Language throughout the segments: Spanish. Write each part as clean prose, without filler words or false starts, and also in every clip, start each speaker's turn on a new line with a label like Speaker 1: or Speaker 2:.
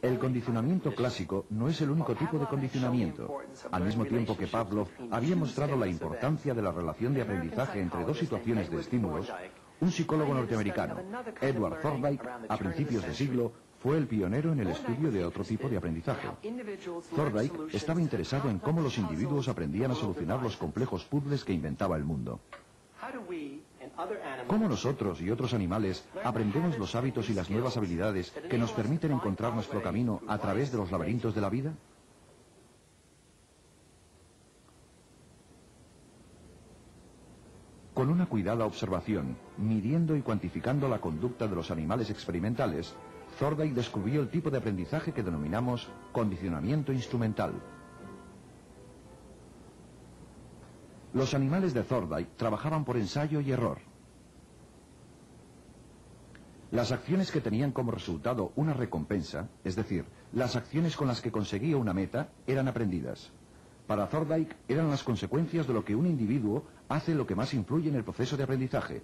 Speaker 1: El condicionamiento clásico no es el único tipo de condicionamiento. Al mismo tiempo que Pavlov había mostrado la importancia de la relación de aprendizaje entre dos situaciones de estímulos, un psicólogo norteamericano, Edward Thorndike, a principios de siglo, fue el pionero en el estudio de otro tipo de aprendizaje. Thorndike estaba interesado en cómo los individuos aprendían a solucionar los complejos puzzles que inventaba el mundo. ¿Cómo nosotros y otros animales aprendemos los hábitos y las nuevas habilidades que nos permiten encontrar nuestro camino a través de los laberintos de la vida? Con una cuidada observación, midiendo y cuantificando la conducta de los animales experimentales, Thorndike descubrió el tipo de aprendizaje que denominamos condicionamiento instrumental. Los animales de Thorndike trabajaban por ensayo y error. Las acciones que tenían como resultado una recompensa, es decir, las acciones con las que conseguía una meta, eran aprendidas. Para Thorndike eran las consecuencias de lo que un individuo hace lo que más influye en el proceso de aprendizaje.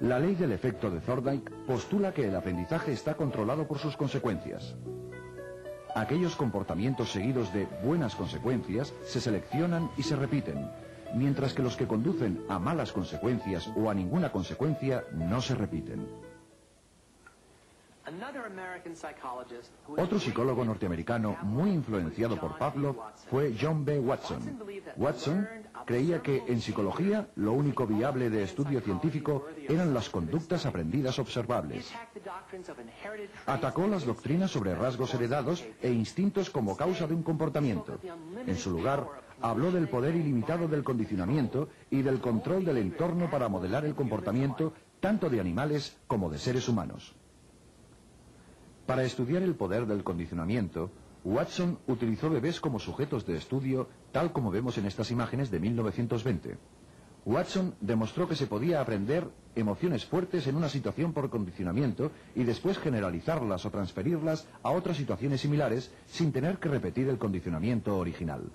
Speaker 1: La ley del efecto de Thorndike postula que el aprendizaje está controlado por sus consecuencias. Aquellos comportamientos seguidos de buenas consecuencias se seleccionan y se repiten, mientras que los que conducen a malas consecuencias o a ninguna consecuencia no se repiten. Otro psicólogo norteamericano muy influenciado por Pavlov fue John B. Watson. Watson creía que en psicología lo único viable de estudio científico eran las conductas aprendidas observables. Atacó las doctrinas sobre rasgos heredados e instintos como causa de un comportamiento. En su lugar, habló del poder ilimitado del condicionamiento y del control del entorno para modelar el comportamiento tanto de animales como de seres humanos. Para estudiar el poder del condicionamiento, Watson utilizó bebés como sujetos de estudio, tal como vemos en estas imágenes de 1920. Watson demostró que se podía aprender emociones fuertes en una situación por condicionamiento y después generalizarlas o transferirlas a otras situaciones similares sin tener que repetir el condicionamiento original.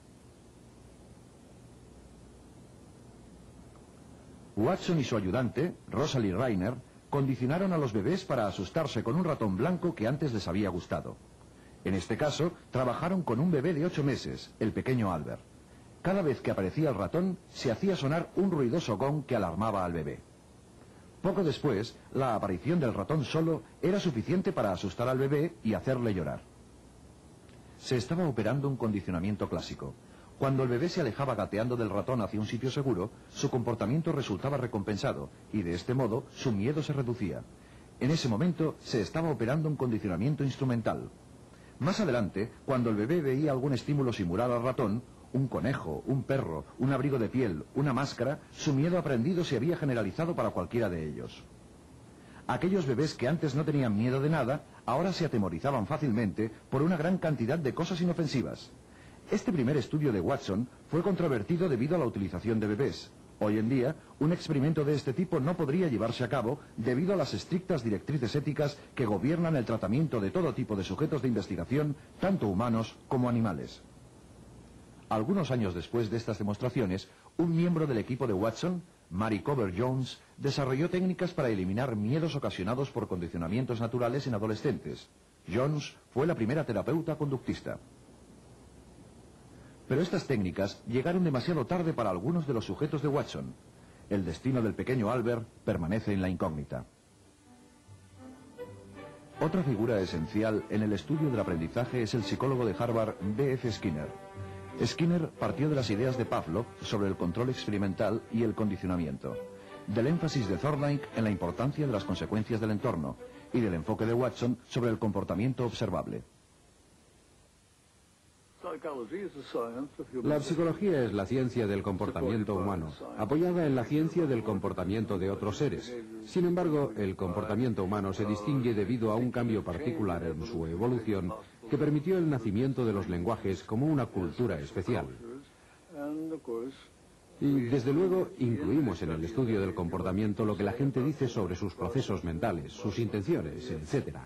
Speaker 1: Watson y su ayudante, Rosalie Reiner, condicionaron a los bebés para asustarse con un ratón blanco que antes les había gustado. En este caso, trabajaron con un bebé de 8 meses, el pequeño Albert. Cada vez que aparecía el ratón, se hacía sonar un ruidoso gong que alarmaba al bebé. Poco después, la aparición del ratón solo era suficiente para asustar al bebé y hacerle llorar. Se estaba operando un condicionamiento clásico. Cuando el bebé se alejaba gateando del ratón hacia un sitio seguro, su comportamiento resultaba recompensado y de este modo su miedo se reducía. En ese momento se estaba operando un condicionamiento instrumental. Más adelante, cuando el bebé veía algún estímulo similar al ratón, un conejo, un perro, un abrigo de piel, una máscara, su miedo aprendido se había generalizado para cualquiera de ellos. Aquellos bebés que antes no tenían miedo de nada, ahora se atemorizaban fácilmente por una gran cantidad de cosas inofensivas. Este primer estudio de Watson fue controvertido debido a la utilización de bebés. Hoy en día, un experimento de este tipo no podría llevarse a cabo debido a las estrictas directrices éticas que gobiernan el tratamiento de todo tipo de sujetos de investigación, tanto humanos como animales. Algunos años después de estas demostraciones, un miembro del equipo de Watson, Mary Cover Jones, desarrolló técnicas para eliminar miedos ocasionados por condicionamientos naturales en adolescentes. Jones fue la primera terapeuta conductista. Pero estas técnicas llegaron demasiado tarde para algunos de los sujetos de Watson. El destino del pequeño Albert permanece en la incógnita. Otra figura esencial en el estudio del aprendizaje es el psicólogo de Harvard, B.F. Skinner. Skinner partió de las ideas de Pavlov sobre el control experimental y el condicionamiento, del énfasis de Thorndike en la importancia de las consecuencias del entorno y del enfoque de Watson sobre el comportamiento observable.
Speaker 2: La psicología es la ciencia del comportamiento humano, apoyada en la ciencia del comportamiento de otros seres. Sin embargo, el comportamiento humano se distingue debido a un cambio particular en su evolución que permitió el nacimiento de los lenguajes como una cultura especial. Y desde luego incluimos en el estudio del comportamiento lo que la gente dice sobre sus procesos mentales, sus intenciones, etc.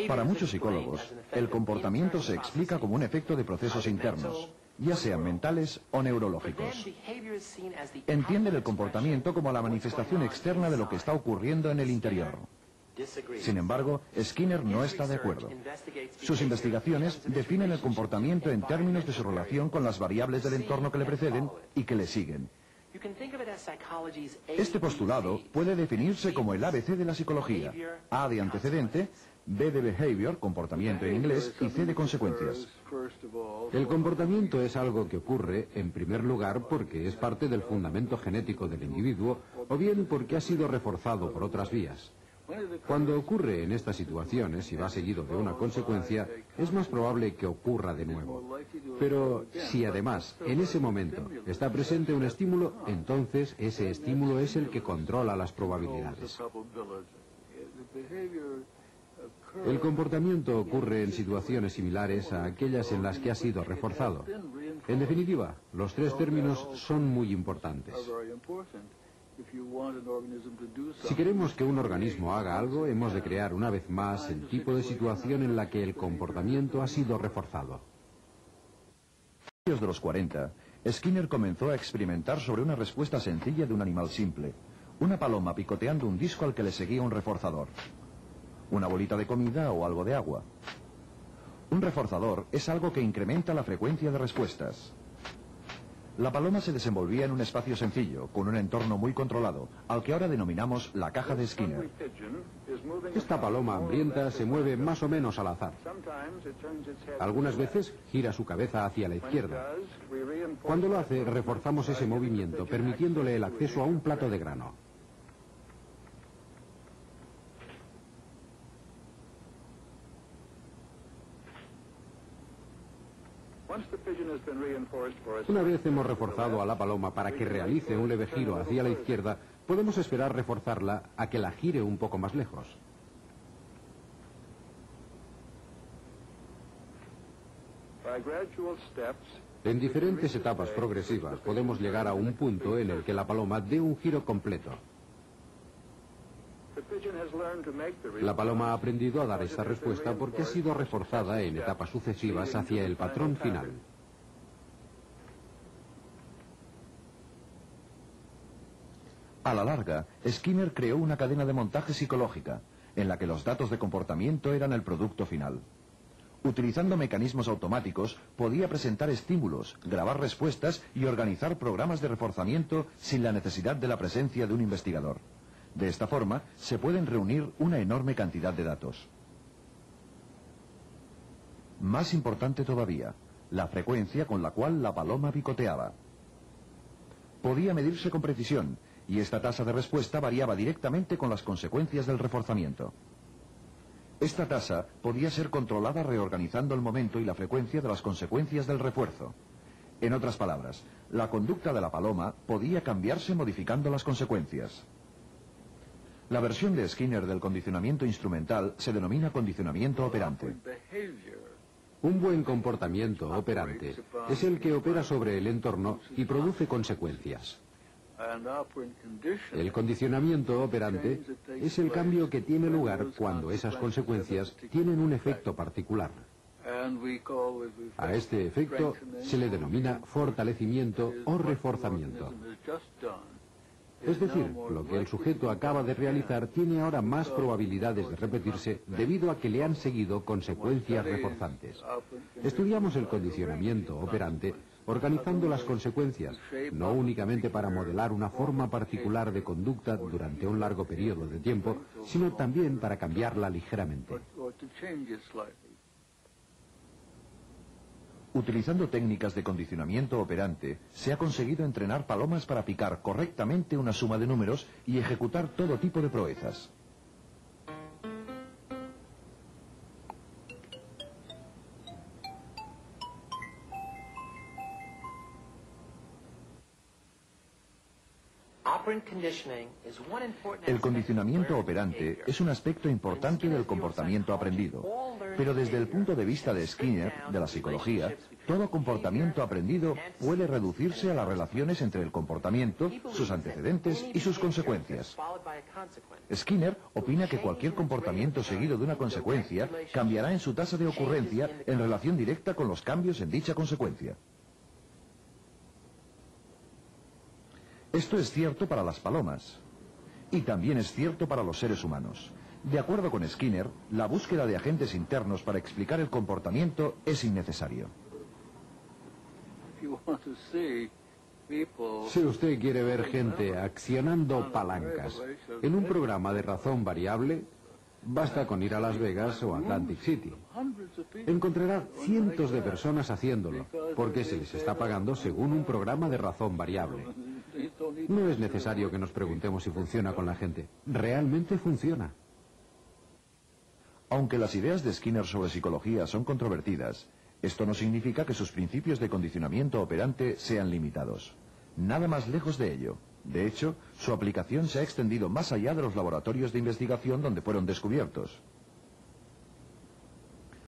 Speaker 1: Para muchos psicólogos, el comportamiento se explica como un efecto de procesos internos. ya sean mentales o neurológicos. Entienden el comportamiento como la manifestación externa de lo que está ocurriendo en el interior. Sin embargo, Skinner no está de acuerdo. Sus investigaciones definen el comportamiento en términos de su relación con las variables del entorno que le preceden y que le siguen. Este postulado puede definirse como el ABC de la psicología: A de antecedente, B de behavior, comportamiento en inglés, y C de consecuencias.
Speaker 2: El comportamiento es algo que ocurre, en primer lugar, porque es parte del fundamento genético del individuo, o bien porque ha sido reforzado por otras vías. Cuando ocurre en estas situaciones y va seguido de una consecuencia, es más probable que ocurra de nuevo. Pero si además en ese momento está presente un estímulo, entonces ese estímulo es el que controla las probabilidades. El comportamiento ocurre en situaciones similares a aquellas en las que ha sido reforzado. En definitiva, los tres términos son muy importantes. Si queremos que un organismo haga algo, hemos de crear una vez más el tipo de situación en la que el comportamiento ha sido reforzado.
Speaker 1: A principios de los 40, Skinner comenzó a experimentar sobre una respuesta sencilla de un animal simple: una paloma picoteando un disco al que le seguía un reforzador. Una bolita de comida o algo de agua. Un reforzador es algo que incrementa la frecuencia de respuestas. La paloma se desenvolvía en un espacio sencillo, con un entorno muy controlado, al que ahora denominamos la caja de Skinner.
Speaker 2: Esta paloma hambrienta se mueve más o menos al azar. Algunas veces gira su cabeza hacia la izquierda. Cuando lo hace, reforzamos ese movimiento, permitiéndole el acceso a un plato de grano. Una vez hemos reforzado a la paloma para que realice un leve giro hacia la izquierda, podemos esperar reforzarla a que la gire un poco más lejos. En diferentes etapas progresivas podemos llegar a un punto en el que la paloma dé un giro completo. La paloma ha aprendido a dar esta respuesta porque ha sido reforzada en etapas sucesivas hacia el patrón final.
Speaker 1: A la larga, Skinner creó una cadena de montaje psicológica, en la que los datos de comportamiento eran el producto final. Utilizando mecanismos automáticos, podía presentar estímulos, grabar respuestas y organizar programas de reforzamiento sin la necesidad de la presencia de un investigador. De esta forma, se pueden reunir una enorme cantidad de datos. Más importante todavía, la frecuencia con la cual la paloma picoteaba. Podía medirse con precisión, y esta tasa de respuesta variaba directamente con las consecuencias del reforzamiento. Esta tasa podía ser controlada reorganizando el momento y la frecuencia de las consecuencias del refuerzo. En otras palabras, la conducta de la paloma podía cambiarse modificando las consecuencias. La versión de Skinner del condicionamiento instrumental se denomina condicionamiento operante.
Speaker 2: Un buen comportamiento operante es el que opera sobre el entorno y produce consecuencias. El condicionamiento operante es el cambio que tiene lugar cuando esas consecuencias tienen un efecto particular. A este efecto se le denomina fortalecimiento o reforzamiento. Es decir, lo que el sujeto acaba de realizar tiene ahora más probabilidades de repetirse debido a que le han seguido consecuencias reforzantes. Estudiamos el condicionamiento operante organizando las consecuencias, no únicamente para modelar una forma particular de conducta durante un largo periodo de tiempo, sino también para cambiarla ligeramente.
Speaker 1: Utilizando técnicas de condicionamiento operante, se ha conseguido entrenar palomas para picar correctamente una suma de números y ejecutar todo tipo de proezas. El condicionamiento operante es un aspecto importante del comportamiento aprendido, pero desde el punto de vista de Skinner, de la psicología, todo comportamiento aprendido puede reducirse a las relaciones entre el comportamiento, sus antecedentes y sus consecuencias. Skinner opina que cualquier comportamiento seguido de una consecuencia cambiará en su tasa de ocurrencia en relación directa con los cambios en dicha consecuencia. Esto es cierto para las palomas. Y también es cierto para los seres humanos. De acuerdo con Skinner, la búsqueda de agentes internos para explicar el comportamiento es innecesario.
Speaker 2: Si usted quiere ver gente accionando palancas en un programa de razón variable, basta con ir a Las Vegas o Atlantic City. Encontrará cientos de personas haciéndolo, porque se les está pagando según un programa de razón variable. No es necesario que nos preguntemos si funciona con la gente. Realmente funciona.
Speaker 1: Aunque las ideas de Skinner sobre psicología son controvertidas, esto no significa que sus principios de condicionamiento operante sean limitados. Nada más lejos de ello. De hecho, su aplicación se ha extendido más allá de los laboratorios de investigación donde fueron descubiertos.